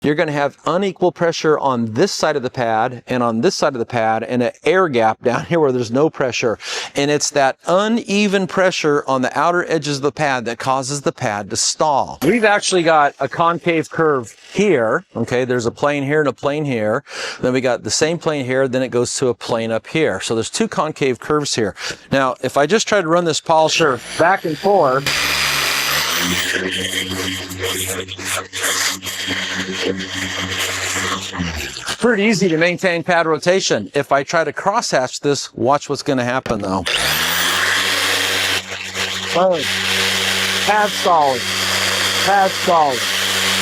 you're going to have unequal pressure on this side of the pad and on this side of the pad, and an air gap down here where there's no pressure. And it's that uneven pressure on the outer edges of the pad that causes the pad to stall. We've actually got a concave curve here. Okay, there's a plane here and a plane here. Then we got the same plane here, then it goes to a plane up here. So there's two concave curves here. Now, if I just try to run this polisher back and forth, it's pretty easy to maintain pad rotation. If I try to crosshatch this, watch what's going to happen though. Boom. Pad stalling. Pad stalling.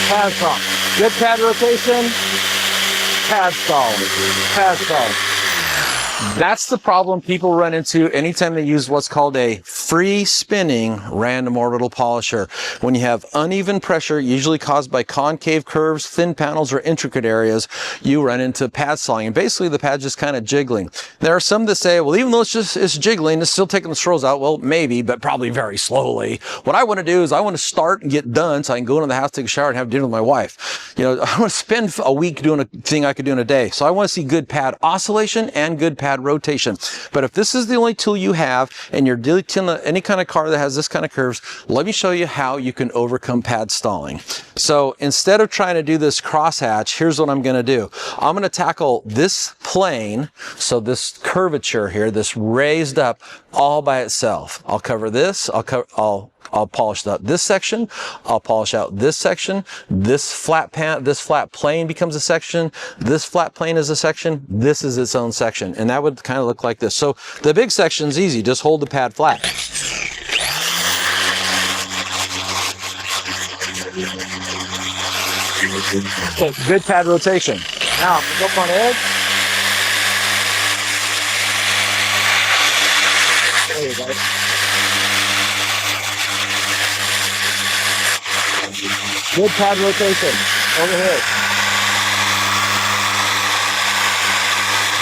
Pad stalling. Good pad rotation. Pad stalling. Pad stalling. That's the problem people run into anytime they use what's called a free spinning random orbital polisher. When you have uneven pressure, usually caused by concave curves, thin panels, or intricate areas, you run into pad stalling. And basically the pad's just kind of jiggling. There are some that say, well, even though it's jiggling, it's still taking the swirls out. Well, maybe, but probably very slowly. What I want to do is I want to start and get done so I can go into the house, take a shower, and have dinner with my wife. You know, I want to spend a week doing a thing I could do in a day. So I want to see good pad oscillation and good pad rotation. But if this is the only tool you have and you're dealing with any kind of car that has this kind of curves, let me show you how you can overcome pad stalling. So instead of trying to do this crosshatch, here's what I'm going to do. I'm going to tackle this plane, so this curvature here, this raised up, all by itself. I'll cover this, I'll polish out this section, I'll polish out this section, this flat plane becomes a section, this flat plane is a section, this is its own section, and that would kind of look like this. So the big section's easy, just hold the pad flat. Okay, good pad rotation. Now, go up on edge. There you go. Good pad rotation. Over here.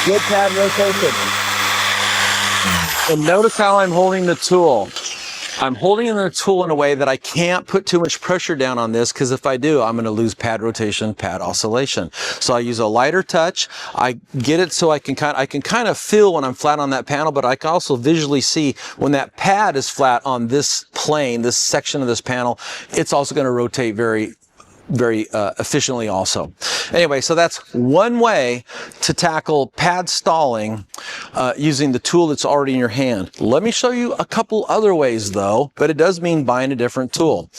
Good pad rotation. And notice how I'm holding the tool. I'm holding the tool in a way that I can't put too much pressure down on this, because if I do, I'm going to lose pad rotation, pad oscillation. So I use a lighter touch. I get it so I can kind of feel when I'm flat on that panel, but I can also visually see when that pad is flat on this plane, this section of this panel, it's also going to rotate very efficiently also. Anyway, so that's one way to tackle pad stalling using the tool that's already in your hand. Let me show you a couple other ways though, but it does mean buying a different tool.